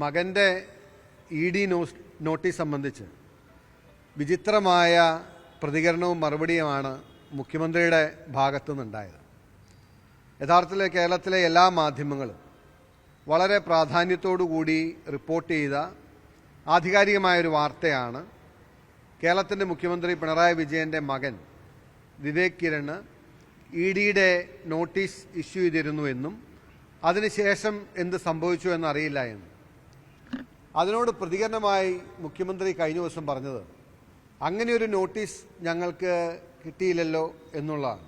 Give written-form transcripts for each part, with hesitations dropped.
മകൻ്റെ ED notice സംബന്ധിച്ച് വിചിത്രമായ പ്രതികരണവും മറുപടിയുമാണ് മുഖ്യമന്ത്രിയുടെ ഭാഗത്തു നിന്നുണ്ടായത്. യഥാർത്ഥത്തിൽ കേരളത്തിലെ എല്ലാ മാധ്യമങ്ങളും വളരെ പ്രാധാന്യത്തോടുകൂടി റിപ്പോർട്ട് ചെയ്ത ആധികാരികമായൊരു വാർത്തയാണ് കേരളത്തിൻ്റെ മുഖ്യമന്ത്രി പിണറായി വിജയൻ്റെ മകൻ വിവേക് കിരണ് EDയുടെ നോട്ടീസ് ഇഷ്യൂ ചെയ്തിരുന്നു എന്നും അതിനുശേഷം എന്ത് സംഭവിച്ചു എന്നറിയില്ല എന്നും. അതിനോട് പ്രതികരണമായി മുഖ്യമന്ത്രി കഴിഞ്ഞ ദിവസം പറഞ്ഞത് അങ്ങനെയൊരു നോട്ടീസ് ഞങ്ങൾക്ക് കിട്ടിയില്ലല്ലോ എന്നുള്ളതാണ്.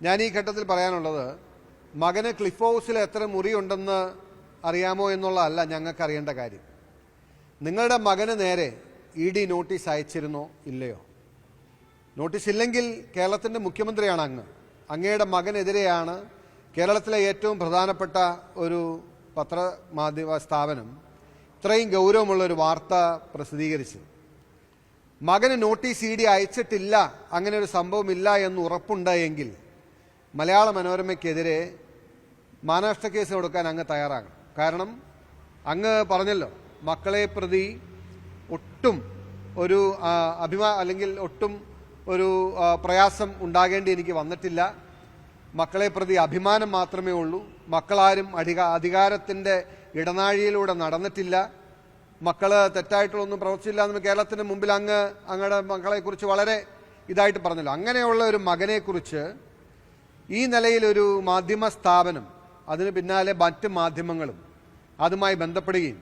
ഞാൻ ഈ ഘട്ടത്തിൽ പറയാനുള്ളത്, മകന് ക്ലിഫ് ഹൗസിൽ എത്ര മുറിയുണ്ടെന്ന് അറിയാമോ എന്നുള്ളതല്ല ഞങ്ങൾക്ക് അറിയേണ്ട കാര്യം. നിങ്ങളുടെ മകന് നേരെ ED നോട്ടീസ് അയച്ചിരുന്നോ ഇല്ലയോ? നോട്ടീസ് ഇല്ലെങ്കിൽ കേരളത്തിൻ്റെ മുഖ്യമന്ത്രിയാണ് അങ്ങ്. അങ്ങയുടെ മകനെതിരെയാണ് കേരളത്തിലെ ഏറ്റവും പ്രധാനപ്പെട്ട ഒരു പത്രമാധ്യമ സ്ഥാപനം ഇത്രയും ഗൗരവമുള്ളൊരു വാർത്ത പ്രസിദ്ധീകരിച്ചത്. മകന് നോട്ടീസ് ED അയച്ചിട്ടില്ല, അങ്ങനെ ഒരു സംഭവമില്ല എന്ന് ഉറപ്പുണ്ടായെങ്കിൽ മലയാള മനോരമയ്ക്കെതിരെ മാനനഷ്ട കേസ് കൊടുക്കാൻ അങ്ങ് തയ്യാറാകണം. കാരണം അങ്ങ് പറഞ്ഞല്ലോ, മക്കളെ പ്രതി ഒട്ടും ഒരു അല്ലെങ്കിൽ ഒട്ടും ഒരു പ്രയാസം ഉണ്ടാകേണ്ടി എനിക്ക് വന്നിട്ടില്ല. മക്കളെ പ്രതി അഭിമാനം മാത്രമേ ഉള്ളൂ. മക്കളാരും അധികാരത്തിൻ്റെ ഇടനാഴിയിലൂടെ നടന്നിട്ടില്ല. മക്കൾ തെറ്റായിട്ടുള്ളൊന്നും പ്രവർത്തിച്ചില്ല എന്ന് കേരളത്തിന് മുമ്പിൽ അങ്ങയുടെ മക്കളെക്കുറിച്ച് വളരെ ഇതായിട്ട് പറഞ്ഞല്ലോ. അങ്ങനെയുള്ള ഒരു മകനെക്കുറിച്ച് ഈ നിലയിലൊരു മാധ്യമ സ്ഥാപനം, അതിന് പിന്നാലെ മറ്റ് മാധ്യമങ്ങളും അതുമായി ബന്ധപ്പെടുകയും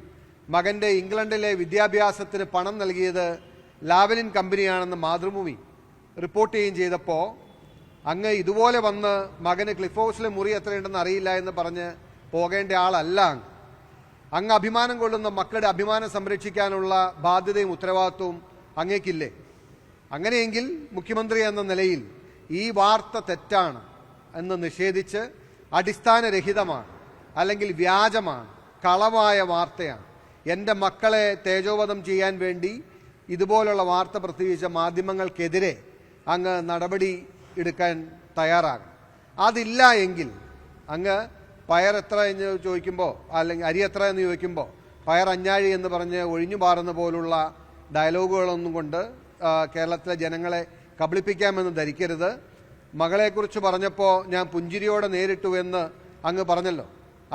മകൻ്റെ ഇംഗ്ലണ്ടിലെ വിദ്യാഭ്യാസത്തിന് പണം നൽകിയത് ലാവലിൻ കമ്പനിയാണെന്ന് മാതൃഭൂമി റിപ്പോർട്ട് ചെയ്യുകയും ചെയ്തപ്പോൾ അങ്ങ് ഇതുപോലെ വന്ന് മകന് ക്ലിഫ് ഹൗസിലെ മുറി എത്രയുണ്ടെന്ന് അറിയില്ല എന്ന് പറഞ്ഞ് പോകേണ്ട ആളല്ല അങ്ങ്. അഭിമാനം കൊള്ളുന്ന മക്കളുടെ അഭിമാനം സംരക്ഷിക്കാനുള്ള ബാധ്യതയും ഉത്തരവാദിത്വവും അങ്ങേക്കില്ലേ? അങ്ങനെയെങ്കിൽ മുഖ്യമന്ത്രി എന്ന നിലയിൽ ഈ വാർത്ത തെറ്റാണ് എന്ന് നിഷേധിച്ച് അടിസ്ഥാനരഹിതമാണ്, അല്ലെങ്കിൽ വ്യാജമാണ്, കളവായ വാർത്തയാണ്, എൻ്റെ മക്കളെ തേജോവധം ചെയ്യാൻ വേണ്ടി ഇതുപോലുള്ള വാർത്ത പ്രസിദ്ധീകരിച്ച മാധ്യമങ്ങൾക്കെതിരെ അങ്ങ് നടപടി എടുക്കാൻ തയ്യാറാകണം. അതില്ല എങ്കിൽ അങ്ങ് പയർ എത്ര എന്ന് ചോദിക്കുമ്പോൾ, അല്ലെങ്കിൽ അരി എത്ര എന്ന് ചോദിക്കുമ്പോൾ പയർ അഞ്ഞാഴി എന്ന് പറഞ്ഞ് ഒഴിഞ്ഞു പാറുന്ന പോലുള്ള ഡയലോഗുകളൊന്നും കൊണ്ട് കേരളത്തിലെ ജനങ്ങളെ കബളിപ്പിക്കാമെന്ന് ധരിക്കരുത്. മകളെക്കുറിച്ച് പറഞ്ഞപ്പോൾ ഞാൻ പുഞ്ചിരിയോടെ നേരിട്ടു എന്ന് അങ്ങ് പറഞ്ഞല്ലോ.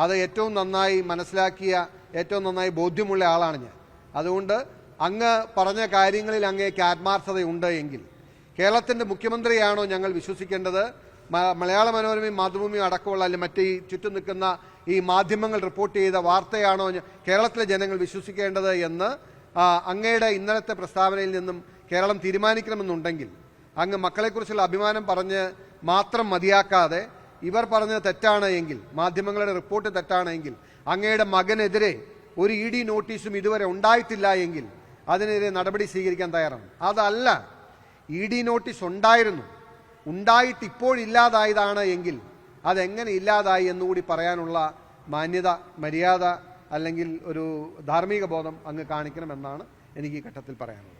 അത് ഏറ്റവും നന്നായി മനസ്സിലാക്കിയ, ഏറ്റവും നന്നായി ബോധ്യമുള്ള ആളാണ് ഞാൻ. അതുകൊണ്ട് അങ്ങ് പറഞ്ഞ കാര്യങ്ങളിൽ അങ്ങേക്ക് ആത്മാർത്ഥതയുണ്ട് എങ്കിൽ കേരളത്തിൻ്റെ മുഖ്യമന്ത്രിയാണോ ഞങ്ങൾ വിശ്വസിക്കേണ്ടത്, മലയാള മനോരമയും മാതൃഭൂമിയും അടക്കമുള്ള, അല്ലെങ്കിൽ മറ്റ് ഈ ചുറ്റും നിൽക്കുന്ന ഈ മാധ്യമങ്ങൾ റിപ്പോർട്ട് ചെയ്ത വാർത്തയാണോ കേരളത്തിലെ ജനങ്ങൾ വിശ്വസിക്കേണ്ടത് എന്ന് അങ്ങയുടെ ഇന്നലത്തെ പ്രസ്താവനയിൽ നിന്നും കേരളം തീരുമാനിക്കണമെന്നുണ്ടെങ്കിൽ അങ്ങ് മക്കളെക്കുറിച്ചുള്ള അഭിമാനം പറഞ്ഞ് മാത്രം മതിയാക്കാതെ ഇവർ പറഞ്ഞത് തെറ്റാണ് എങ്കിൽ, മാധ്യമങ്ങളുടെ റിപ്പോർട്ട് തെറ്റാണ് എങ്കിൽ, അങ്ങയുടെ മകനെതിരെ ഒരു ED നോട്ടീസും ഇതുവരെ ഉണ്ടായിട്ടില്ല എങ്കിൽ അതിനെതിരെ നടപടി സ്വീകരിക്കാൻ തയ്യാറാണ്. അതല്ല, ED നോട്ടീസ് ഉണ്ടായിട്ട് ഇപ്പോഴില്ലാതായതാണ് എങ്കിൽ അതെങ്ങനെ ഇല്ലാതായി എന്നുകൂടി പറയാനുള്ള മാന്യത, മര്യാദ, അല്ലെങ്കിൽ ഒരു ധാർമ്മിക ബോധം അങ്ങ് കാണിക്കണമെന്നാണ് എനിക്ക് ഈ ഘട്ടത്തിൽ പറയാനുള്ളത്.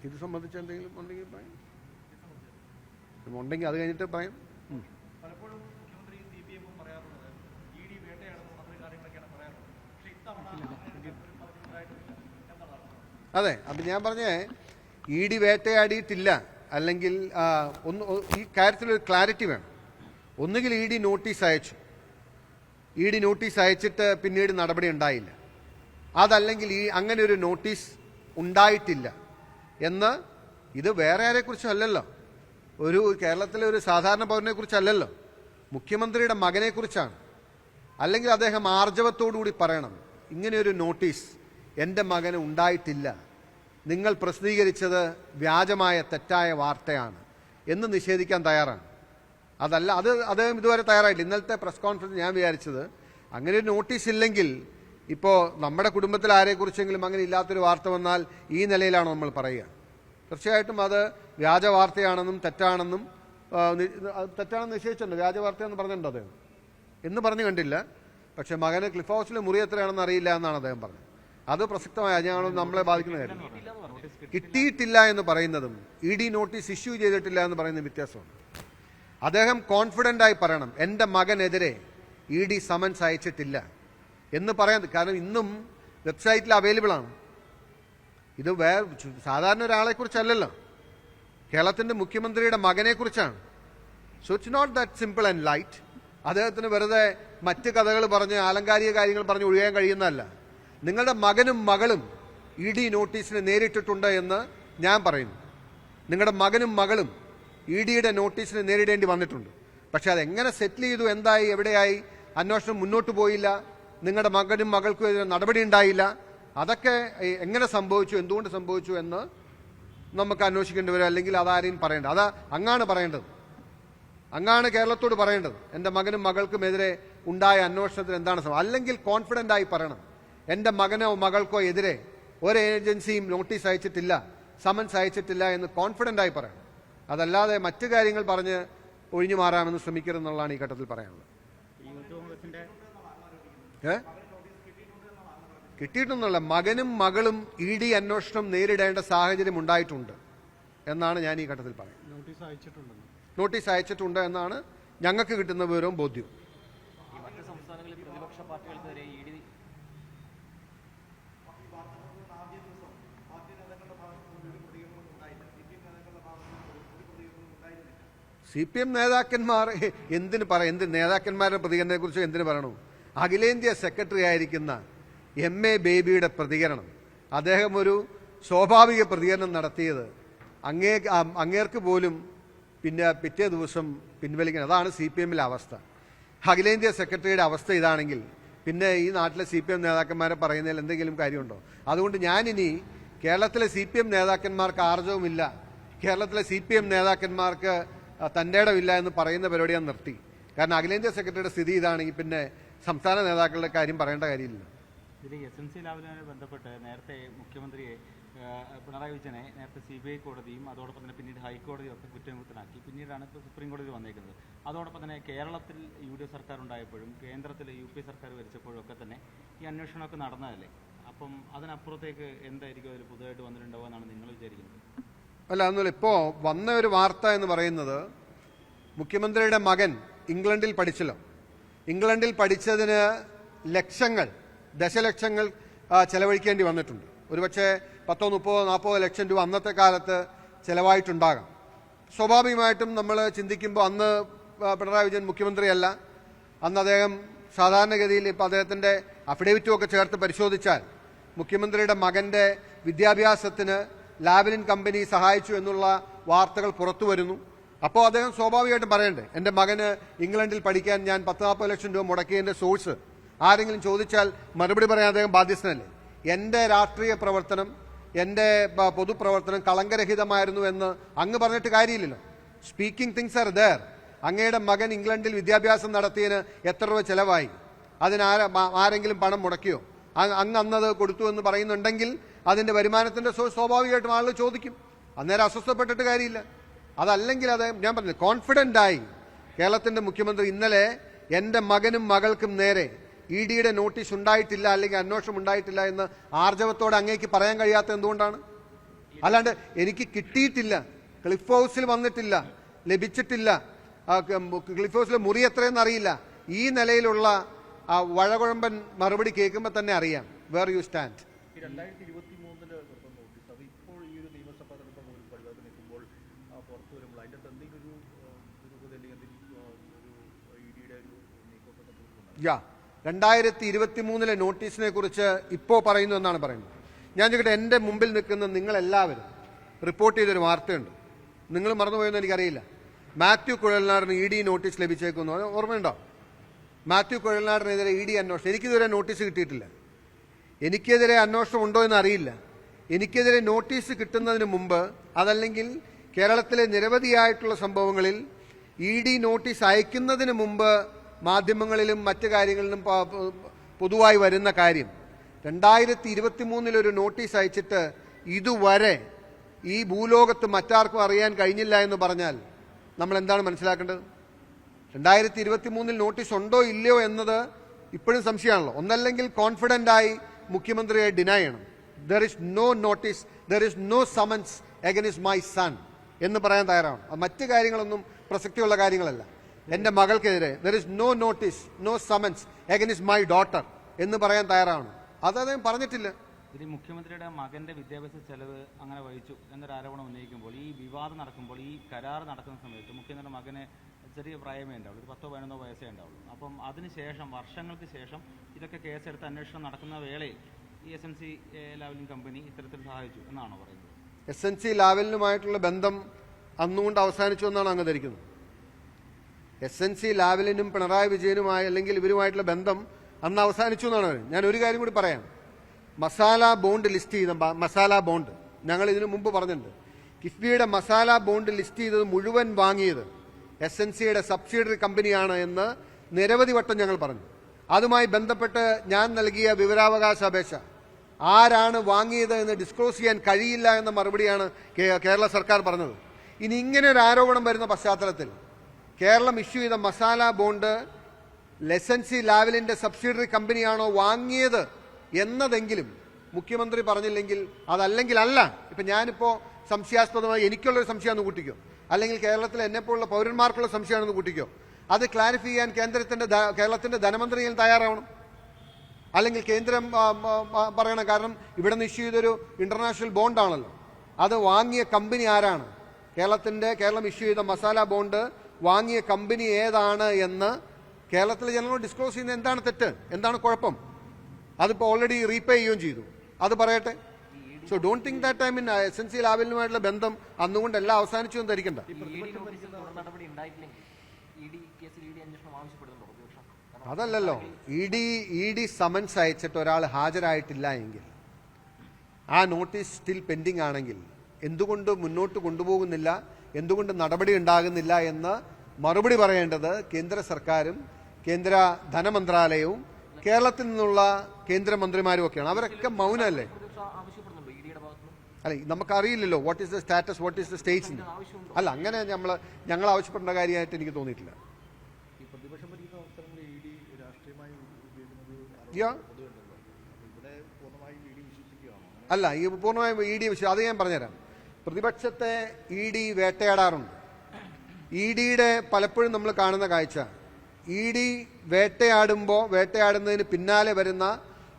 ഇത് സംബന്ധിച്ച് എന്തെങ്കിലും ഉണ്ടെങ്കിൽ പറയാം, ഉണ്ടെങ്കിൽ അത് കഴിഞ്ഞിട്ട് പറയാം. അതെ, അപ്പം ഞാൻ പറഞ്ഞേ ED വേട്ടയാടിയിട്ടില്ല, അല്ലെങ്കിൽ ഈ കാര്യത്തിലൊരു ക്ലാരിറ്റി വേണം. ഒന്നുകിൽ ED നോട്ടീസ് അയച്ചു, ED നോട്ടീസ് അയച്ചിട്ട് പിന്നീട് നടപടി ഉണ്ടായില്ല, അതല്ലെങ്കിൽ അങ്ങനെ ഒരു നോട്ടീസ് ഉണ്ടായിട്ടില്ല എന്ന്. ഇത് വേറെ ആരെക്കുറിച്ചും അല്ലല്ലോ, ഒരു കേരളത്തിലെ ഒരു സാധാരണ പൗരനെ കുറിച്ചല്ലല്ലോ, മുഖ്യമന്ത്രിയുടെ മകനെക്കുറിച്ചാണ്. അല്ലെങ്കിൽ അദ്ദേഹം ആർജവത്തോടുകൂടി പറയണം, ഇങ്ങനെയൊരു നോട്ടീസ് എൻ്റെ മകന് ഉണ്ടായിട്ടില്ല, നിങ്ങൾ പ്രസിദ്ധീകരിച്ചത് വ്യാജമായ തെറ്റായ വാർത്തയാണ് എന്ന് നിഷേധിക്കാൻ തയ്യാറാണ്. അതല്ല, അദ്ദേഹം ഇതുവരെ തയ്യാറായിട്ടില്ല. ഇന്നലത്തെ പ്രസ് കോൺഫറൻസ് ഞാൻ വിചാരിച്ചത്, അങ്ങനെ ഒരു നോട്ടീസ് ഇല്ലെങ്കിൽ ഇപ്പോൾ നമ്മുടെ കുടുംബത്തിൽ ആരെക്കുറിച്ചെങ്കിലും അങ്ങനെ ഇല്ലാത്തൊരു വാർത്ത വന്നാൽ ഈ നിലയിലാണ് നമ്മൾ പറയുക. തീർച്ചയായിട്ടും അത് വ്യാജ വാർത്തയാണെന്നും തെറ്റാണെന്നും നിശ്ചയിച്ചിട്ടുണ്ട്. വ്യാജ വാർത്തയെന്ന് പറഞ്ഞിട്ടുണ്ട് അദ്ദേഹം, എന്ന് പറഞ്ഞു കണ്ടില്ല. പക്ഷെ മകന് ക്ലിഫ് ഹൗസിലെ മുറി എത്രയാണെന്ന് അറിയില്ല എന്നാണ് അദ്ദേഹം പറഞ്ഞത്. അത് പ്രസക്തമായ ഞങ്ങൾ നമ്മളെ ബാധിക്കുന്ന കാര്യം. കിട്ടിയിട്ടില്ല എന്ന് പറയുന്നതും ED നോട്ടീസ് ഇഷ്യൂ ചെയ്തിട്ടില്ല എന്ന് പറയുന്ന വ്യത്യാസമാണ്. അദ്ദേഹം കോൺഫിഡൻ്റായി പറയണം എൻ്റെ മകനെതിരെ ED സമൻസ് അയച്ചിട്ടില്ല എന്ന് പറയാൻ. കാരണം ഇന്നും വെബ്സൈറ്റിൽ അവൈലബിൾ ആണ്. ഇത് സാധാരണ ഒരാളെക്കുറിച്ചല്ലല്ലോ, കേരളത്തിൻ്റെ മുഖ്യമന്ത്രിയുടെ മകനെക്കുറിച്ചാണ്. So it's not that simple and light. അദ്ദേഹത്തിന് വെറുതെ മറ്റ് കഥകൾ പറഞ്ഞ് ആലങ്കാരിക കാര്യങ്ങൾ പറഞ്ഞ് ഒഴിയാൻ കഴിയുന്നതല്ല. നിങ്ങളുടെ മകനും മകളും ED നോട്ടീസിന് നേരിട്ടിട്ടുണ്ട് എന്ന് ഞാൻ പറയുന്നു. നിങ്ങളുടെ മകനും മകളും EDയുടെ നോട്ടീസിന് നേരിടേണ്ടി വന്നിട്ടുണ്ട്. പക്ഷെ അതെങ്ങനെ സെറ്റിൽ ചെയ്തു, എന്തായി, എവിടെയായി, അന്വേഷണം മുന്നോട്ട് പോയില്ല, നിങ്ങളുടെ മകനും മകൾക്കും എതിരെ നടപടി ഉണ്ടായില്ല, അതൊക്കെ എങ്ങനെ സംഭവിച്ചു, എന്തുകൊണ്ട് സംഭവിച്ചു എന്ന് നമുക്ക് അന്വേഷിക്കേണ്ടി വരും. അല്ലെങ്കിൽ അതാരെയും പറയേണ്ടത്, അത് അങ്ങാണ് പറയേണ്ടത്. അങ്ങാണ് കേരളത്തോട് പറയേണ്ടത് എൻ്റെ മകനും മകൾക്കുമെതിരെ ഉണ്ടായ അന്വേഷണത്തിന് എന്താണ് സംഭവം. അല്ലെങ്കിൽ കോൺഫിഡൻ്റ് ആയി പറയണം, എൻ്റെ മകനോ മകൾക്കോ എതിരെ ഒരു ഏജൻസിയും നോട്ടീസ് അയച്ചിട്ടില്ല, സമൻസ് അയച്ചിട്ടില്ല എന്ന് കോൺഫിഡൻ്റ് ആയി പറയണം. അതല്ലാതെ മറ്റു കാര്യങ്ങൾ പറഞ്ഞ് ഒഴിഞ്ഞു മാറാമെന്ന് ശ്രമിക്കരുതെന്നുള്ളതാണ് ഈ ഘട്ടത്തിൽ പറയാനുള്ളത്. കിട്ടിയിട്ടെന്നുള്ള മകനും മകളും ED അന്വേഷണം നേരിടേണ്ട സാഹചര്യം ഉണ്ടായിട്ടുണ്ട് എന്നാണ് ഞാൻ ഈ ഘട്ടത്തിൽ പറയുന്നത്. നോട്ടീസ് അയച്ചിട്ടുണ്ട് എന്നാണ് ഞങ്ങൾക്ക് കിട്ടുന്ന വിവരവും ബോധ്യവും. CPM നേതാക്കന്മാർ എന്തിന് എന്ത് നേതാക്കന്മാരുടെ പ്രതികരണത്തെക്കുറിച്ച് എന്തിനു പറയണു? അഖിലേന്ത്യാ സെക്രട്ടറി ആയിരിക്കുന്ന MA ബേബിയുടെ പ്രതികരണം, അദ്ദേഹം ഒരു സ്വാഭാവിക പ്രതികരണം നടത്തിയത് അങ്ങേർക്ക് പോലും പിന്നെ പിറ്റേ ദിവസം പിൻവലിക്കണം. അതാണ് CPMലെ അവസ്ഥ. അഖിലേന്ത്യാ സെക്രട്ടറിയുടെ അവസ്ഥ ഇതാണെങ്കിൽ പിന്നെ ഈ നാട്ടിലെ CPM നേതാക്കന്മാരെ പറയുന്നതിൽ എന്തെങ്കിലും കാര്യമുണ്ടോ? അതുകൊണ്ട് ഞാനിനി കേരളത്തിലെ CPM നേതാക്കന്മാർക്ക് ആർജവുമില്ല, കേരളത്തിലെ CPM നേതാക്കന്മാർക്ക് തൻ്റെ ഇടമില്ല എന്ന് പറയുന്ന പരിപാടി ഞാൻ നിർത്തി. കാരണം അഖിലേന്ത്യാ സെക്രട്ടറിയുടെ സ്ഥിതി ഇതാണെങ്കിൽ പിന്നെ സംസ്ഥാന നേതാക്കളുടെ കാര്യം പറയേണ്ട കാര്യമില്ല. ഇതിൽ SMC ലാബുമായി ബന്ധപ്പെട്ട് നേരത്തെ മുഖ്യമന്ത്രിയെ പിണറായി വിജയനെ നേരത്തെ CBI കോടതിയും അതോടൊപ്പം തന്നെ പിന്നീട് ഹൈക്കോടതിയും ഒക്കെ കുറ്റവിമുക്തനാക്കി. പിന്നീടാണ് ഇപ്പോൾ സുപ്രീം കോടതി വന്നേക്കുന്നത്. അതോടൊപ്പം തന്നെ കേരളത്തിൽ UDF സർക്കാർ ഉണ്ടായപ്പോഴും കേന്ദ്രത്തിൽ UP സർക്കാർ ഭരിച്ചപ്പോഴും ഒക്കെ തന്നെ ഈ അന്വേഷണമൊക്കെ നടന്നതല്ലേ? അപ്പം അതിനപ്പുറത്തേക്ക് എന്തായിരിക്കും അതിൽ പുതുതായിട്ട് വന്നിട്ടുണ്ടാവുക എന്നാണ് നിങ്ങൾ വിചാരിക്കുന്നത്? അല്ല, അതൊന്നുമില്ല. ഇപ്പോൾ വന്ന ഒരു വാർത്ത എന്ന് പറയുന്നത് മുഖ്യമന്ത്രിയുടെ മകൻ ഇംഗ്ലണ്ടിൽ പഠിച്ചല്ലോ. ഇംഗ്ലണ്ടിൽ പഠിച്ചതിന് ലക്ഷങ്ങൾ, ദശലക്ഷങ്ങൾ ചെലവഴിക്കേണ്ടി വന്നിട്ടുണ്ട്. ഒരുപക്ഷെ 10, 30, 40 ലക്ഷം രൂപ അന്നത്തെ കാലത്ത് ചെലവായിട്ടുണ്ടാകാം. സ്വാഭാവികമായിട്ടും നമ്മൾ ചിന്തിക്കുമ്പോൾ അന്ന് പിണറായി വിജയൻ മുഖ്യമന്ത്രിയല്ല, അന്ന് അദ്ദേഹം സാധാരണഗതിയിൽ ഇപ്പോൾ അദ്ദേഹത്തിൻ്റെ അഫിഡവിറ്റും ഒക്കെ ചേർത്ത് പരിശോധിച്ചാൽ മുഖ്യമന്ത്രിയുടെ മകൻ്റെ വിദ്യാഭ്യാസത്തിന് ലാവലിൻ കമ്പനി സഹായിച്ചു എന്നുള്ള വാർത്തകൾ പുറത്തു വരുന്നു. അപ്പോൾ അദ്ദേഹം സ്വാഭാവികമായിട്ടും പറയണ്ടേ, എൻ്റെ മകന് ഇംഗ്ലണ്ടിൽ പഠിക്കാൻ ഞാൻ 10-40 ലക്ഷം രൂപ മുടക്കിയതിൻ്റെ സോഴ്സ് ആരെങ്കിലും ചോദിച്ചാൽ മറുപടി പറയാൻ അദ്ദേഹം ബാധ്യസ്ഥനല്ലേ? എൻ്റെ രാഷ്ട്രീയ പ്രവർത്തനം, എൻ്റെ പൊതുപ്രവർത്തനം കളങ്കരഹിതമായിരുന്നു എന്ന് അങ്ങ് പറഞ്ഞിട്ട് കാര്യമില്ലല്ലോ. Speaking things are there. അങ്ങയുടെ മകൻ ഇംഗ്ലണ്ടിൽ വിദ്യാഭ്യാസം നടത്തിയതിന് എത്ര രൂപ ചെലവായി, ആരെങ്കിലും പണം മുടക്കിയോ, അങ്ങ് അന്നത് കൊടുത്തു എന്ന് പറയുന്നുണ്ടെങ്കിൽ അതിൻ്റെ വരുമാനത്തിൻ്റെ സ്വാഭാവികമായിട്ടും ആളുകൾ ചോദിക്കും. അന്നേരം അസ്വസ്ഥപ്പെട്ടിട്ട് കാര്യമില്ല. അതല്ലെങ്കിൽ അത് ഞാൻ പറഞ്ഞു, കോൺഫിഡൻ്റായി കേരളത്തിൻ്റെ മുഖ്യമന്ത്രി ഇന്നലെ എൻ്റെ മകനും മകൾക്കും നേരെ EDയുടെ നോട്ടീസ് ഉണ്ടായിട്ടില്ല, അല്ലെങ്കിൽ അന്വേഷണം ഉണ്ടായിട്ടില്ല എന്ന് ആർജവത്തോടെ അങ്ങേക്ക് പറയാൻ കഴിയാത്ത എന്തുകൊണ്ടാണ്? അല്ലാണ്ട് എനിക്ക് കിട്ടിയിട്ടില്ല, ക്ലിഫ് ഹൗസിൽ വന്നിട്ടില്ല, ലഭിച്ചിട്ടില്ല, ക്ലിഫ് ഹൗസിലെ മുറി എത്രയെന്ന് അറിയില്ല, ഈ നിലയിലുള്ള വഴകുഴമ്പൻ മറുപടി കേൾക്കുമ്പോൾ തന്നെ അറിയാം വേർ യു സ്റ്റാൻഡ്. 2023 നോട്ടീസ് അത് ഇപ്പോൾ ഈ ഒരു നിയമസഭാ തെരഞ്ഞെടുപ്പ് മുന്നിൽ പരിപാടി നിൽക്കുമ്പോൾ പുറത്തു വരുമ്പോൾ അതിൻ്റെ എന്തെങ്കിലും ഒരു EDയുടെ ഒരു നീക്കമൊക്കെ 2023 നോട്ടീസിനെ കുറിച്ച് ഇപ്പോൾ പറയുന്നു എന്നാണ് പറയുന്നത്. ഞാൻ ചോദിക്കട്ടെ, എൻ്റെ മുമ്പിൽ നിൽക്കുന്ന നിങ്ങളെല്ലാവരും റിപ്പോർട്ട് ചെയ്തൊരു വാർത്തയുണ്ട്, നിങ്ങൾ മറന്നുപോയെന്ന് എനിക്കറിയില്ല. മാത്യു കുഴൽനാടന് ED നോട്ടീസ് ലഭിച്ചേക്കുന്നു, ഓർമ്മയുണ്ടോ? മാത്യു കുഴൽനാടനെതിരെ ED അന്വേഷണം. എനിക്കിതുവരെ നോട്ടീസ് കിട്ടിയിട്ടില്ല. എനിക്കെതിരെ അന്വേഷണം ഉണ്ടോ എന്ന് അറിയില്ല. എനിക്കെതിരെ നോട്ടീസ് കിട്ടുന്നതിന് മുമ്പ്, അതല്ലെങ്കിൽ കേരളത്തിലെ നിരവധിയായിട്ടുള്ള സംഭവങ്ങളിൽ ED നോട്ടീസ് അയക്കുന്നതിന് മുമ്പ് മാധ്യമങ്ങളിലും മറ്റു കാര്യങ്ങളിലും പൊതുവായി വരുന്ന കാര്യം, 2023 ഒരു നോട്ടീസ് അയച്ചിട്ട് ഇതുവരെ ഈ ഭൂലോകത്ത് മറ്റാർക്കും അറിയാൻ കഴിഞ്ഞില്ല എന്ന് പറഞ്ഞാൽ നമ്മൾ എന്താണ് മനസ്സിലാക്കേണ്ടത്? 2023 നോട്ടീസ് ഉണ്ടോ ഇല്ലയോ എന്നത് ഇപ്പോഴും സംശയമാണല്ലോ. ഒന്നല്ലെങ്കിൽ കോൺഫിഡൻ്റായി മുഖ്യമന്ത്രിയെ ഡിനൈ ചെയ്യണം, there is no notice, there is no summons against my son എന്ന് പറയാൻ തയ്യാറാണ്. അത് മറ്റു കാര്യങ്ങളൊന്നും പ്രസക്തിയുള്ള കാര്യങ്ങളല്ല. എൻ്റെ മകൾക്കെതിരെ there is no notice, no summons against my daughter എന്ന് പറയാൻ തയ്യാറാണ്. അത് അദ്ദേഹം പറഞ്ഞിട്ടില്ല. ഇതിൽ മുഖ്യമന്ത്രിയുടെ മകന്റെ വിദ്യാഭ്യാസ ചെലവ് അങ്ങനെ വഹിച്ചു എന്നൊരു ആരോപണം ഉന്നയിക്കുമ്പോൾ, ഈ വിവാദം നടക്കുമ്പോൾ, ഈ കരാർ നടക്കുന്ന സമയത്ത് മുഖ്യമന്ത്രിയുടെ മകന് ചെറിയ പ്രായമേ ഉണ്ടാവുള്ളൂ, ഒരു 10-11 വയസ്സേ ഉണ്ടാവുള്ളൂ. അപ്പം അതിനുശേഷം വർഷങ്ങൾക്ക് ശേഷം ഇതൊക്കെ കേസെടുത്ത് അന്വേഷണം നടക്കുന്ന വേളയിൽ ഈ SNC ലാവലിൻ കമ്പനി ഇത്തരത്തിൽ സഹായിച്ചു എന്നാണോ പറയുന്നത്? SNC ലാവലിനുമായിട്ടുള്ള ബന്ധം അന്നുകൊണ്ട് അവസാനിച്ചു എന്നാണ് അങ്ങ് ധരിക്കുന്നത്. SNC ലാവലിനും പിണറായി വിജയനുമായി അല്ലെങ്കിൽ ഇവരുമായിട്ടുള്ള ബന്ധം അന്ന് അവസാനിച്ചു എന്നാണ് പറയുന്നത്. ഞാൻ ഒരു കാര്യം കൂടി പറയാം. മസാല ബോണ്ട് ലിസ്റ്റ് ചെയ്ത മസാല ബോണ്ട് ഞങ്ങൾ ഇതിനു മുമ്പ് പറഞ്ഞിട്ടുണ്ട്. കിഫ്ബിയുടെ മസാല ബോണ്ട് ലിസ്റ്റ് ചെയ്തത് മുഴുവൻ വാങ്ങിയത് SNCയുടെ സബ്സിഡിയറി കമ്പനിയാണ് എന്ന് നിരവധി വട്ടം ഞങ്ങൾ പറഞ്ഞു. അതുമായി ബന്ധപ്പെട്ട് ഞാൻ നൽകിയ വിവരാവകാശ അപേക്ഷ ആരാണ് വാങ്ങിയത് എന്ന് ഡിസ്ക്ലോസ് ചെയ്യാൻ കഴിയില്ല എന്ന മറുപടിയാണ് കേരള സർക്കാർ പറഞ്ഞത്. ഇനി ഇങ്ങനെ ഒരു ആരോപണം വരുന്ന പശ്ചാത്തലത്തിൽ കേരളം ഇഷ്യൂ ചെയ്ത മസാല ബോണ്ട് SNC ലാവലിന്റെ സബ്സിഡിയറി കമ്പനിയാണോ വാങ്ങിയത് എന്നതെങ്കിലും മുഖ്യമന്ത്രി പറഞ്ഞില്ലെങ്കിൽ അതല്ലെങ്കിൽ അല്ല. ഇപ്പം ഞാനിപ്പോൾ സംശയാസ്പദമായി എനിക്കുള്ളൊരു സംശയമാണെന്ന് കൂട്ടിക്കോ, അല്ലെങ്കിൽ കേരളത്തിലെ എന്നെപ്പോലുള്ള പൗരന്മാർക്കുള്ള സംശയമാണെന്ന് കൂട്ടിക്കോ, അത് ക്ലാരിഫൈ ചെയ്യാൻ കേരളത്തിന്റെ ധനമന്ത്രിയിൽ തയ്യാറാവണം. അല്ലെങ്കിൽ കേന്ദ്രം പറയണം. കാരണം ഇവിടെ നിന്ന് ഇഷ്യൂ ചെയ്തൊരു ഇന്റർനാഷണൽ ബോണ്ടാണല്ലോ. അത് വാങ്ങിയ കമ്പനി ആരാണ്? കേരളം ഇഷ്യൂ ചെയ്ത മസാല ബോണ്ട് വാങ്ങിയ കമ്പനി ഏതാണ് എന്ന് കേരളത്തിലെ ജനങ്ങളോട് ഡിസ്ക്ലോസ് ചെയ്യുന്നത് എന്താണ് തെറ്റ്, എന്താണ് കുഴപ്പം? അതിപ്പോൾ ഓൾറെഡി റീപേ ചെയ്യുകയും ചെയ്തു, അത് പറയട്ടെ. So don't think that time SNC ലാവലിനുമായിട്ടുള്ള ബന്ധം അന്നുകൊണ്ട് എല്ലാം അവസാനിച്ചു എന്ന് ധരിക്കണ്ട. അതല്ലല്ലോ, ഇ ഡി സമൻസ് അയച്ചിട്ട് ഒരാൾ ഹാജരായിട്ടില്ല എങ്കിൽ, ആ നോട്ടീസ് സ്റ്റിൽ പെൻഡിങ് ആണെങ്കിൽ എന്തുകൊണ്ട് മുന്നോട്ട് കൊണ്ടുപോകുന്നില്ല, എന്തുകൊണ്ട് നടപടി ഉണ്ടാകുന്നില്ല എന്ന് മറുപടി പറയേണ്ടത് കേന്ദ്ര സർക്കാരും കേന്ദ്ര ധനമന്ത്രാലയവും കേരളത്തിൽ നിന്നുള്ള കേന്ദ്രമന്ത്രിമാരും ഒക്കെയാണ്. അവരൊക്കെ മൗനമല്ലേ? അല്ല, നമുക്കറിയില്ലല്ലോ what is the status, what is the stage. അല്ല, അങ്ങനെ ഞങ്ങൾ ആവശ്യപ്പെടേണ്ട കാര്യമായിട്ട് എനിക്ക് തോന്നിയിട്ടില്ല. അല്ല, ഈ പൂർണ്ണമായും ED വിഷയം അത് ഞാൻ പറഞ്ഞുതരാം. പ്രതിപക്ഷത്തെ ED വേട്ടയാടാറുണ്ട്. EDയുടെ പലപ്പോഴും നമ്മൾ കാണുന്ന കാഴ്ച, ED വേട്ടയാടുന്നതിന് പിന്നാലെ വരുന്ന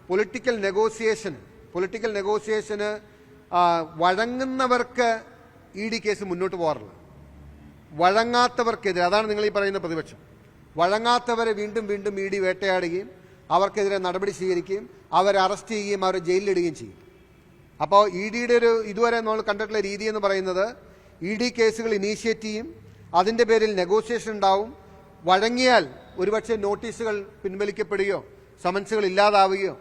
പൊളിറ്റിക്കൽ നെഗോസിയേഷന് വഴങ്ങുന്നവർക്ക് ED കേസ് മുന്നോട്ട് പോകാറില്ല. വഴങ്ങാത്തവർക്കെതിരെ, അതാണ് നിങ്ങൾ ഈ പറയുന്ന പ്രതിപക്ഷം, വഴങ്ങാത്തവരെ വീണ്ടും വീണ്ടും ED വേട്ടയാടുകയും അവർക്കെതിരെ നടപടി സ്വീകരിക്കുകയും അവരെ അറസ്റ്റ് ചെയ്യുകയും അവരെ ജയിലിലിടുകയും ചെയ്യും. അപ്പോൾ EDയുടെ ഒരു ഇതുവരെ നമ്മൾ കണ്ടിട്ടുള്ള രീതി എന്ന് പറയുന്നത്, ED കേസുകൾ ഇനീഷ്യേറ്റ് ചെയ്യും, അതിൻ്റെ പേരിൽ നെഗോസിയേഷൻ ഉണ്ടാവും, വഴങ്ങിയാൽ ഒരുപക്ഷെ നോട്ടീസുകൾ പിൻവലിക്കപ്പെടുകയോ സമൻസുകൾ ഇല്ലാതാവുകയോ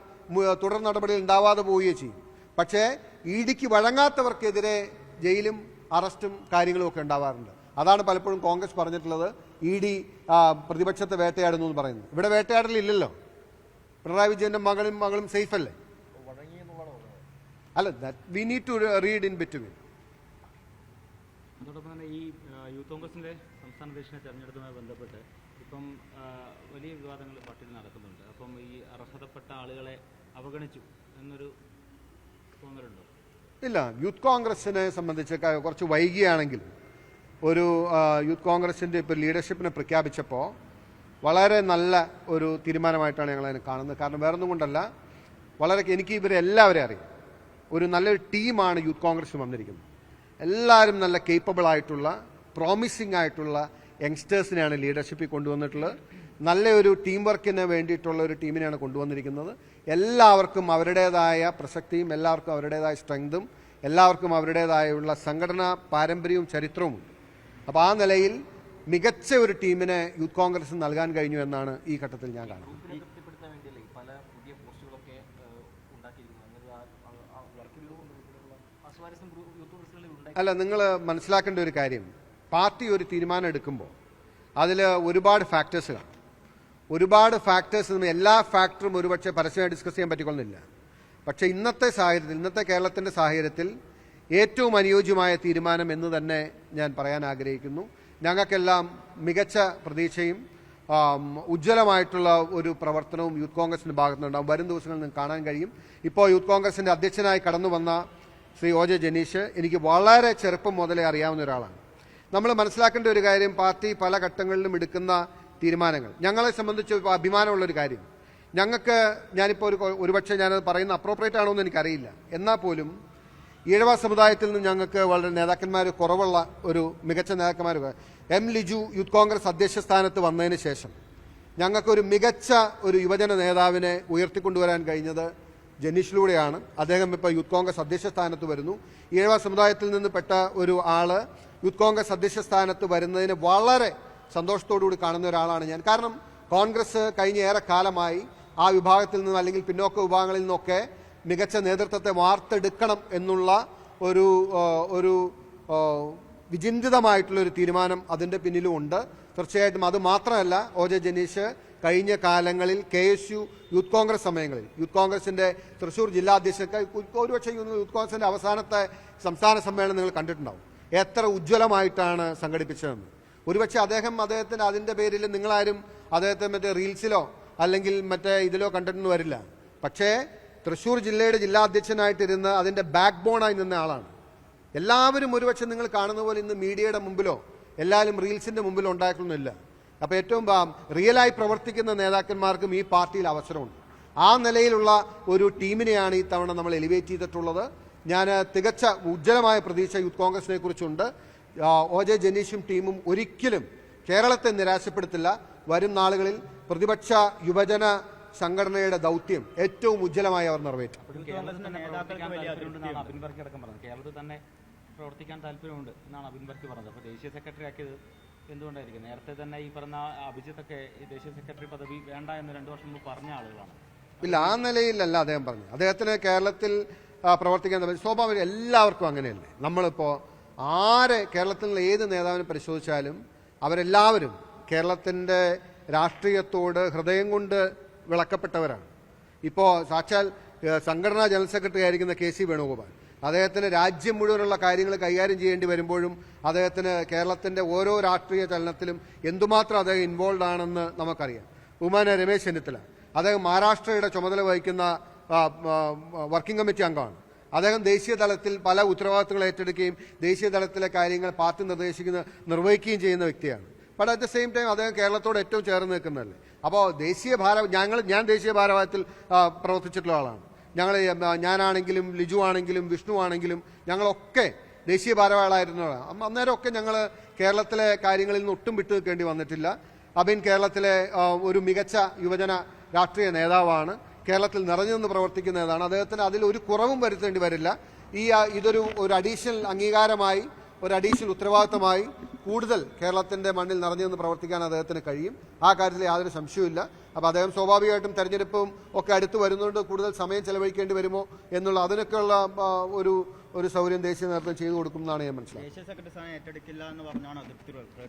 തുടർ നടപടികൾ ഉണ്ടാവാതെ പോവുകയോ ചെയ്യും. പക്ഷേ EDക്ക് വഴങ്ങാത്തവർക്കെതിരെ ജയിലും അറസ്റ്റും കാര്യങ്ങളും ഒക്കെ ഉണ്ടാവാറുണ്ട്. അതാണ് പലപ്പോഴും കോൺഗ്രസ് പറഞ്ഞിട്ടുള്ളത് ED പ്രതിപക്ഷത്തെ വേട്ടയാടുന്നു എന്ന് പറയുന്നത്. ഇവിടെ വേട്ടയാടലില്ലല്ലോ. പിണറായി വിജയന്റെ മകളും സേഫ് അല്ലേ? അല്ല, we need to read in between. അതോടൊപ്പം തന്നെ ഈ യൂത്ത് കോൺഗ്രസിന്റെ സംസ്ഥാന അധ്യക്ഷനെ തെരഞ്ഞെടുപ്പുമായി ബന്ധപ്പെട്ട് ഇപ്പം വലിയ വിവാദങ്ങൾ പാർട്ടിയിൽ നടക്കുന്നുണ്ട്. അപ്പം ഈ അർഹതപ്പെട്ട ആളുകളെ അവഗണിച്ചു എന്നൊരു തോന്നലുണ്ടോ? ഇല്ല, യൂത്ത് കോൺഗ്രസിനെ സംബന്ധിച്ച് കുറച്ച് വൈകിയാണെങ്കിൽ ഒരു യൂത്ത് കോൺഗ്രസിന്റെ ഇപ്പോൾ ലീഡർഷിപ്പിനെ പ്രഖ്യാപിച്ചപ്പോൾ വളരെ നല്ല ഒരു തീരുമാനമായിട്ടാണ് ഞങ്ങളതിനെ കാണുന്നത്. കാരണം വേറൊന്നും കൊണ്ടല്ല, എനിക്ക് ഇവരെ എല്ലാവരെയും അറിയാം. ഒരു നല്ലൊരു ടീമാണ് യൂത്ത് കോൺഗ്രസ് വന്നിരിക്കുന്നത്. എല്ലാവരും നല്ല കേപ്പബിൾ ആയിട്ടുള്ള, പ്രോമിസിംഗ് ആയിട്ടുള്ള യങ്സ്റ്റേഴ്സിനെയാണ് ലീഡർഷിപ്പിൽ കൊണ്ടുവന്നിട്ടുള്ളത്. നല്ലൊരു ടീം വർക്കിന് വേണ്ടിയിട്ടുള്ള ഒരു ടീമിനെയാണ് കൊണ്ടുവന്നിരിക്കുന്നത്. എല്ലാവർക്കും അവരുടേതായ പ്രസക്തിയും എല്ലാവർക്കും അവരുടേതായ സ്ട്രെങ്തും എല്ലാവർക്കും അവരുടേതായുള്ള സംഘടനാ പാരമ്പര്യവും ചരിത്രവും. അപ്പോൾ ആ നിലയിൽ മികച്ച ഒരു ടീമിനെ യൂത്ത് കോൺഗ്രസ് നൽകാൻ കഴിഞ്ഞു എന്നാണ് ഈ ഘട്ടത്തിൽ ഞാൻ കാണുന്നത്. അല്ല, നിങ്ങൾ മനസ്സിലാക്കേണ്ട ഒരു കാര്യം, പാർട്ടി ഒരു തീരുമാനം എടുക്കുമ്പോൾ അതിൽ ഒരുപാട് ഫാക്ടേഴ്സ് കാണും. എല്ലാ ഫാക്ടറും ഒരുപക്ഷെ പരസ്യമായി ഡിസ്കസ് ചെയ്യാൻ പറ്റിക്കൊള്ളുന്നില്ല. പക്ഷേ ഇന്നത്തെ കേരളത്തിൻ്റെ സാഹചര്യത്തിൽ ഏറ്റവും അനുയോജ്യമായ തീരുമാനം എന്ന് തന്നെ ഞാൻ പറയാൻ ആഗ്രഹിക്കുന്നു. ഞങ്ങൾക്കെല്ലാം മികച്ച പ്രതീക്ഷയും ഉജ്ജ്വലമായിട്ടുള്ള ഒരു പ്രവർത്തനവും യൂത്ത് കോൺഗ്രസിൻ്റെ ഭാഗത്തുനിന്നുണ്ടാകും. വരും ദിവസങ്ങളിൽ നിങ്ങൾക്ക് കാണാൻ കഴിയും. ഇപ്പോൾ യൂത്ത് കോൺഗ്രസിൻ്റെ അധ്യക്ഷനായി കടന്നു വന്ന ശ്രീ ഒ ജെ ജനീഷ് എനിക്ക് വളരെ ചെറുപ്പം മുതലേ അറിയാവുന്ന ഒരാളാണ്. നമ്മൾ മനസ്സിലാക്കേണ്ട ഒരു കാര്യം, പാർട്ടി പല ഘട്ടങ്ങളിലും എടുക്കുന്ന തീരുമാനങ്ങൾ ഞങ്ങളെ സംബന്ധിച്ച് അഭിമാനമുള്ളൊരു കാര്യം. ഞങ്ങൾക്ക് ഞാനിപ്പോൾ ഒരുപക്ഷെ ഞാനത് പറയുന്ന അപ്രോപ്രിയേറ്റ് ആണോ എന്ന് എനിക്കറിയില്ല, എന്നാൽ പോലും ഈഴവ സമുദായത്തിൽ നിന്ന് ഞങ്ങൾക്ക് വളരെ നേതാക്കന്മാർ കുറവുള്ള ഒരു മികച്ച നേതാക്കന്മാർ എം ലിജു യൂത്ത് കോൺഗ്രസ് അധ്യക്ഷ സ്ഥാനത്ത് വന്നതിന് ശേഷം ഞങ്ങൾക്കൊരു മികച്ച ഒരു യുവജന നേതാവിനെ ഉയർത്തിക്കൊണ്ടുവരാൻ കഴിഞ്ഞത് ജനീഷിലൂടെയാണ്. അദ്ദേഹം ഇപ്പോൾ യൂത്ത് കോൺഗ്രസ് അധ്യക്ഷ സ്ഥാനത്ത് വരുന്നു. ഈഴവ സമുദായത്തിൽ നിന്ന് പെട്ട ഒരു ആള് യൂത്ത് കോൺഗ്രസ് അധ്യക്ഷ സ്ഥാനത്ത് വരുന്നതിന് വളരെ സന്തോഷത്തോടുകൂടി കാണുന്ന ഒരാളാണ് ഞാൻ. കാരണം കോൺഗ്രസ് കഴിഞ്ഞ ഏറെ കാലമായി ആ വിഭാഗത്തിൽ നിന്ന് അല്ലെങ്കിൽ പിന്നോക്ക വിഭാഗങ്ങളിൽ നിന്നൊക്കെ മികച്ച നേതൃത്വത്തെ വാർത്തെടുക്കണം എന്നുള്ള ഒരു വിചിന്തിതമായിട്ടുള്ളൊരു തീരുമാനം അതിൻ്റെ പിന്നിലും ഉണ്ട്. തീർച്ചയായിട്ടും അത് മാത്രമല്ല, ഒ ജെ ജനീഷ് കഴിഞ്ഞ കാലങ്ങളിൽ KSU യൂത്ത് കോൺഗ്രസ് സമയങ്ങളിൽ യൂത്ത് കോൺഗ്രസിൻ്റെ തൃശ്ശൂർ ജില്ലാ അധ്യക്ഷക്ക് ഒരുപക്ഷെ യൂത്ത് കോൺഗ്രസിൻ്റെ അവസാനത്തെ സംസ്ഥാന സമ്മേളനം നിങ്ങൾ കണ്ടിട്ടുണ്ടാവും. എത്ര ഉജ്ജ്വലമായിട്ടാണ് സംഘടിപ്പിച്ചതെന്ന്. ഒരുപക്ഷെ അദ്ദേഹത്തിന് അതിൻ്റെ പേരിൽ നിങ്ങളാരും അദ്ദേഹത്തെ മറ്റേ റീൽസിലോ അല്ലെങ്കിൽ മറ്റേ ഇതിലോ കണ്ടിട്ടൊന്നും വരില്ല. പക്ഷേ തൃശ്ശൂർ ജില്ലയുടെ ജില്ലാ അധ്യക്ഷനായിട്ടിരുന്ന് അതിൻ്റെ ബാക്ക് ബോണായി നിന്ന ആളാണ്. എല്ലാവരും ഒരുപക്ഷെ നിങ്ങൾ കാണുന്ന പോലെ ഇന്ന് മീഡിയയുടെ മുമ്പിലോ എല്ലാവരും റീൽസിൻ്റെ മുമ്പിലോ ഉണ്ടാക്കണമെന്നില്ല. അപ്പോൾ ഏറ്റവും റിയലായി പ്രവർത്തിക്കുന്ന നേതാക്കന്മാർക്കും ഈ പാർട്ടിയിൽ അവസരമുണ്ട്. ആ നിലയിലുള്ള ഒരു ടീമിനെയാണ് ഈ തവണ നമ്മൾ എലിവേറ്റ് ചെയ്തിട്ടുള്ളത്. ഞാൻ തികച്ച ഉജ്ജ്വലമായ പ്രതീക്ഷ യൂത്ത് കോൺഗ്രസിനെ കുറിച്ചുണ്ട്. ഒ ജെ ജനീഷും ടീമും ഒരിക്കലും കേരളത്തെ നിരാശപ്പെടുത്തില്ല. വരും നാളുകളിൽ പ്രതിപക്ഷ യുവജന സംഘടനയുടെ ദൗത്യം ഏറ്റവും ഉജ്ജ്വലമായി അവർ നിറവേറ്റും. കേരളത്തിൽ തന്നെ പ്രവർത്തിക്കാൻ താല്പര്യമുണ്ട് എന്നാണ് അബിൻ വർക്കി പറഞ്ഞത്. അപ്പോൾ ദേശീയ സെക്രട്ടറി ആക്കിയത് എന്തുകൊണ്ടായിരിക്കും? നേരത്തെ തന്നെ ഈ പറഞ്ഞ അഭിജിത്തൊക്കെ ഈ ദേശീയ സെക്രട്ടറി പദവി വേണ്ട എന്ന് 2 വർഷം മുമ്പ് പറഞ്ഞ ആളുകളാണ്. ഇല്ല, ആ നിലയിലല്ല അദ്ദേഹം പറഞ്ഞു. അദ്ദേഹത്തിന് കേരളത്തിൽ പ്രവർത്തിക്കാൻ സ്വാഭാവികം എല്ലാവർക്കും അങ്ങനെയല്ലേ. നമ്മളിപ്പോൾ കേരളത്തിലുള്ള ഏത് നേതാവിനെ പരിശോധിച്ചാലും അവരെല്ലാവരും കേരളത്തിൻ്റെ രാഷ്ട്രീയത്തോട് ഹൃദയം കൊണ്ട് വിളക്കപ്പെട്ടവരാണ്. ഇപ്പോൾ സാക്ഷാൽ സംഘടനാ ജനറൽ സെക്രട്ടറി ആയിരിക്കുന്ന KC വേണുഗോപാൽ, അദ്ദേഹത്തിന് രാജ്യം മുഴുവനുള്ള കാര്യങ്ങൾ കൈകാര്യം ചെയ്യേണ്ടി വരുമ്പോഴും അദ്ദേഹത്തിന് കേരളത്തിൻ്റെ ഓരോ രാഷ്ട്രീയ ചലനത്തിലും എന്തുമാത്രം അദ്ദേഹം ഇൻവോൾവ് ആണെന്ന് നമുക്കറിയാം. ബഹുമാന രമേശ് ചെന്നിത്തല, അദ്ദേഹം മഹാരാഷ്ട്രയുടെ ചുമതല വഹിക്കുന്ന വർക്കിംഗ് കമ്മിറ്റി അംഗമാണ്. അദ്ദേഹം ദേശീയ തലത്തിൽ പല ഉത്തരവാദിത്തങ്ങൾ ഏറ്റെടുക്കുകയും ദേശീയ തലത്തിലെ കാര്യങ്ങൾ പാർട്ടി നിർവഹിക്കുകയും ചെയ്യുന്ന വ്യക്തിയാണ്. But at the same time അദ്ദേഹം കേരളത്തോട് ഏറ്റവും ചേർന്ന് നിൽക്കുന്നതല്ലേ. അപ്പോൾ ഞാൻ ദേശീയ ഭാരവാഹത്തിൽ പ്രവർത്തിച്ചിട്ടുള്ള ആളാണ്. ഞാനാണെങ്കിലും ലിജു ആണെങ്കിലും വിഷ്ണു ആണെങ്കിലും ഞങ്ങളൊക്കെ ദേശീയ ഭാരവാഹികളായിരുന്നതാണ്. അന്നേരമൊക്കെ ഞങ്ങൾ കേരളത്തിലെ കാര്യങ്ങളിൽ നിന്ന് ഒട്ടും വിട്ടു നിൽക്കേണ്ടി വന്നിട്ടില്ല. അബിൻ കേരളത്തിലെ ഒരു മികച്ച യുവജന രാഷ്ട്രീയ നേതാവാണ്. കേരളത്തിൽ നിറഞ്ഞു നിന്ന് പ്രവർത്തിക്കുന്നതാണ്. അദ്ദേഹത്തിന് അതിലൊരു കുറവും വരുത്തേണ്ടി വരില്ല. ഇതൊരു അഡീഷണൽ അംഗീകാരമായി, ഒരു അഡീഷണൽ ഉത്തരവാദിത്തമായി കൂടുതൽ കേരളത്തിൻ്റെ മണ്ണിൽ നിറഞ്ഞു നിന്ന് പ്രവർത്തിക്കാൻ അദ്ദേഹത്തിന് കഴിയും. ആ കാര്യത്തിൽ യാതൊരു സംശയവുമില്ല. അപ്പോൾ അദ്ദേഹം സ്വാഭാവികമായിട്ടും തെരഞ്ഞെടുപ്പും ഒക്കെ അടുത്ത് വരുന്നതുകൊണ്ട് കൂടുതൽ സമയം ചെലവഴിക്കേണ്ടി വരുമോ എന്നുള്ള അതിനൊക്കെയുള്ള ഒരു സൗകര്യം ദേശീയ നേതൃത്വം ചെയ്തു കൊടുക്കും എന്നാണ് ഞാൻ മനസ്സിലാക്കുന്നത്.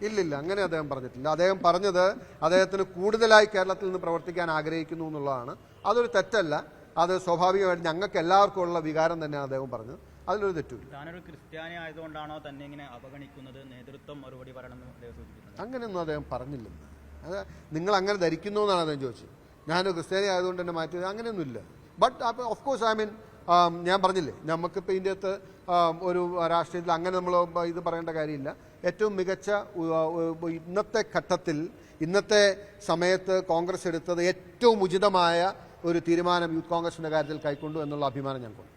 ഇല്ലില്ല, അങ്ങനെ അദ്ദേഹം പറഞ്ഞിട്ടില്ല. അദ്ദേഹം പറഞ്ഞത് അദ്ദേഹത്തിന് കൂടുതലായി കേരളത്തിൽ നിന്ന് പ്രവർത്തിക്കാൻ ആഗ്രഹിക്കുന്നു എന്നുള്ളതാണ്. അതൊരു തെറ്റല്ല. അത് സ്വാഭാവികമായിട്ട് ഞങ്ങൾക്ക് എല്ലാവർക്കും ഉള്ള വികാരം തന്നെയാണ് അദ്ദേഹം പറഞ്ഞത്. അതിലൊരു തെറ്റില്ല. താനൊരു ക്രിസ്ത്യാനി ആയതുകൊണ്ടാണോ തന്നെ ഇങ്ങനെ അവഗണിക്കുന്നത്, നേതൃത്വം മറുപടി പറയണമെന്ന് സൂചിപ്പിക്കുന്നത്? അങ്ങനെയൊന്നും അദ്ദേഹം പറഞ്ഞില്ലെന്ന്. അത് നിങ്ങൾ അങ്ങനെ ധരിക്കുന്നു എന്നാണ് അദ്ദേഹം ചോദിച്ചത്. ഞാനൊരു ക്രിസ്ത്യാനി ആയതുകൊണ്ട് തന്നെ മാറ്റിയത് അങ്ങനെയൊന്നുമില്ല. ബട്ട് ഓഫ് കോഴ്സ് ഞാൻ പറഞ്ഞില്ലേ, നമുക്കിപ്പോൾ ഇതിൻ്റെ അകത്ത് ഒരു രാഷ്ട്രീയത്തിൽ അങ്ങനെ നമ്മൾ ഇത് പറയേണ്ട കാര്യമില്ല. ഏറ്റവും മികച്ച ഇന്നത്തെ ഘട്ടത്തിൽ ഇന്നത്തെ സമയത്ത് കോൺഗ്രസ് എടുത്തത് ഏറ്റവും ഉചിതമായ ഒരു തീരുമാനം യൂത്ത് കോൺഗ്രസിൻ്റെ കാര്യത്തിൽ കൈക്കൊണ്ടു എന്നുള്ള അഭിമാനം ഞങ്ങൾക്കുണ്ട്.